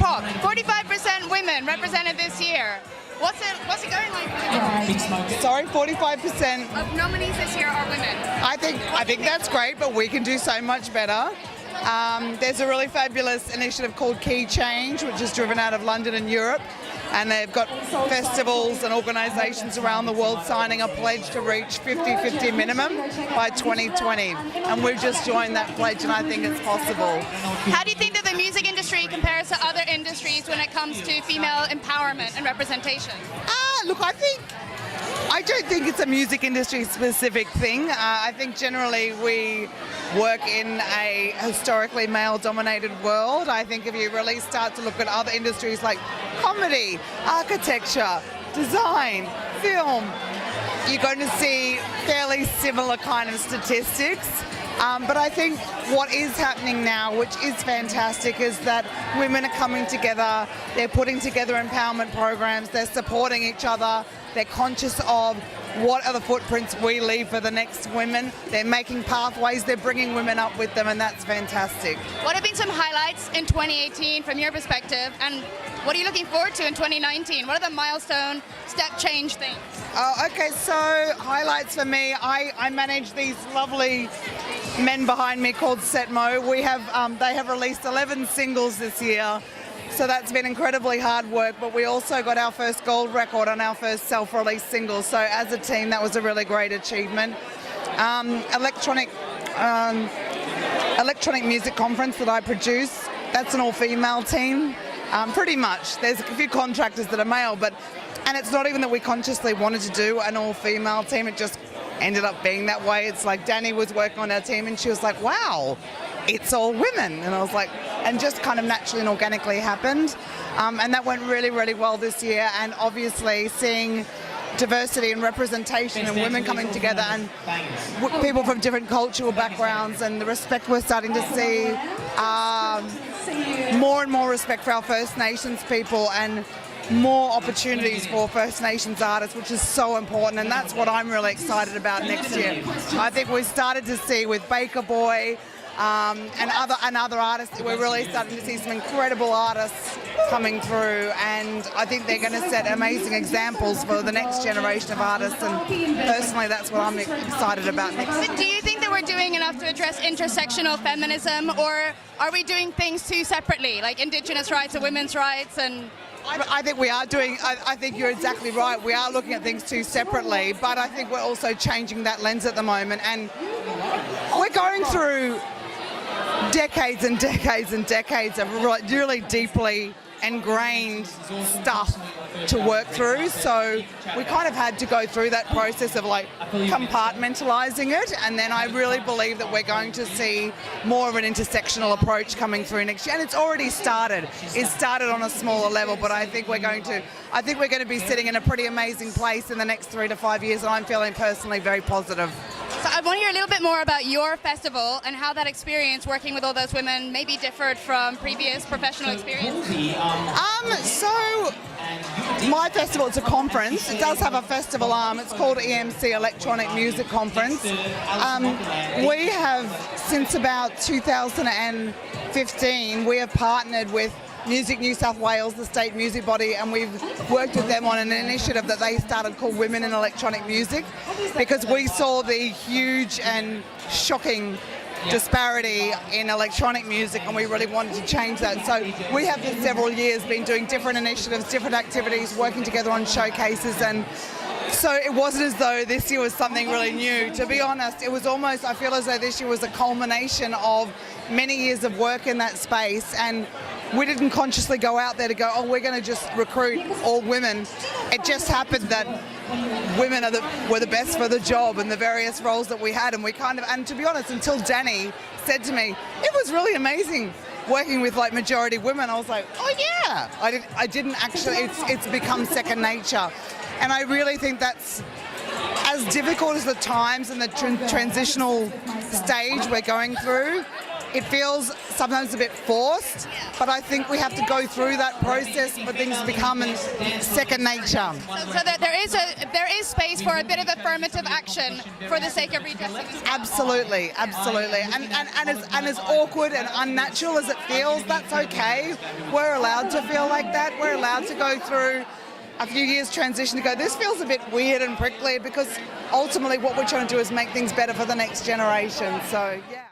pop. 45% women represented this year. What's it going like for you? Sorry, 45% of nominees this year are women. I think that's great, but we can do so much better. There's a really fabulous initiative called Key Change, which is driven out of London and Europe, and they've got festivals and organisations around the world signing a pledge to reach 50-50 minimum by 2020, and we've just joined that pledge, and I think it's possible. How do you think that the music industry compares to other industries when it comes to female empowerment and representation? Look, I don't think it's a music industry specific thing. I think generally we work in a historically male dominated world. I think if you really start to look at other industries like comedy, architecture, design, film, you're going to see fairly similar kind of statistics. But I think what is happening now, which is fantastic, is that women are coming together, they're putting together empowerment programs, they're supporting each other, they're conscious of what are the footprints we leave for the next women, they're making pathways, they're bringing women up with them, and that's fantastic. What have been some highlights in 2018 from your perspective, and what are you looking forward to in 2019? What are the milestone, step change things? Okay, so highlights for me, I manage these lovely men behind me called Setmo. We have, they have released 11 singles this year, so that's been incredibly hard work, but we also got our first gold record on our first self-released single, so as a team that was a really great achievement. Electronic music conference that I produce, that's an all-female team, pretty much. There's a few contractors that are male, and it's not even that we consciously wanted to do an all-female team, it just ended up being that way. It's like Danny was working on our team and she was like, wow, it's all women. And I was like, and just kind of naturally and organically happened. And that went really, really well this year. And obviously seeing diversity and representation and women coming together and people from different cultural backgrounds and the respect we're starting to see, more and more respect for our First Nations people and more opportunities for First Nations artists, which is so important, and that's what I'm really excited about next year. I think we started to see with Baker Boy and other artists, we're really starting to see some incredible artists coming through, and I think they're going to set amazing examples for the next generation of artists, and personally that's what I'm excited about next year. Do you think that we're doing enough to address intersectional feminism, or are we doing things too separately, like Indigenous rights and women's rights? And I think we are doing, I think you're exactly right, we are looking at things too separately, but I think we're also changing that lens at the moment, and we're going through decades and decades and decades of really deeply ingrained stuff to work through, so we kind of had to go through that process of like compartmentalizing it, and then I really believe that we're going to see more of an intersectional approach coming through next year, and it's already started. It started on a smaller level, but I think we're going to be sitting in a pretty amazing place in the next 3 to 5 years, and I'm feeling personally very positive. So I want to hear a little bit more about your festival and how that experience working with all those women maybe differed from previous professional experience. So my festival, it's a conference. It does have a festival arm. It's called EMC Electronic Music Conference. We have, since about 2015, we have partnered with Music New South Wales, the state music body, and we've worked with them on an initiative that they started called Women in Electronic Music, because we saw the huge and shocking disparity in electronic music, and we really wanted to change that. So we have for several years been doing different initiatives, different activities, working together on showcases, and so it wasn't as though this year was something really new. To be honest, it was almost, I feel as though this year was a culmination of many years of work in that space, and we didn't consciously go out there to go, oh, we're going to just recruit all women. It just happened that women were the best for the job and the various roles that we had, and and to be honest, until Danny said to me, it was really amazing working with like majority women, I was like, oh yeah, I didn't actually, it's become second nature. And I really think that's as difficult as the times and the transitional stage we're going through. it feels sometimes a bit forced, but I think we have to go through that process for things to become second nature. So there is space for a bit of affirmative action for the sake of redressing. Absolutely, absolutely. And as awkward and unnatural as it feels, that's okay. We're allowed to feel like that. We're allowed to go through a few years transition to go, this feels a bit weird and prickly, because ultimately what we're trying to do is make things better for the next generation. So, yeah.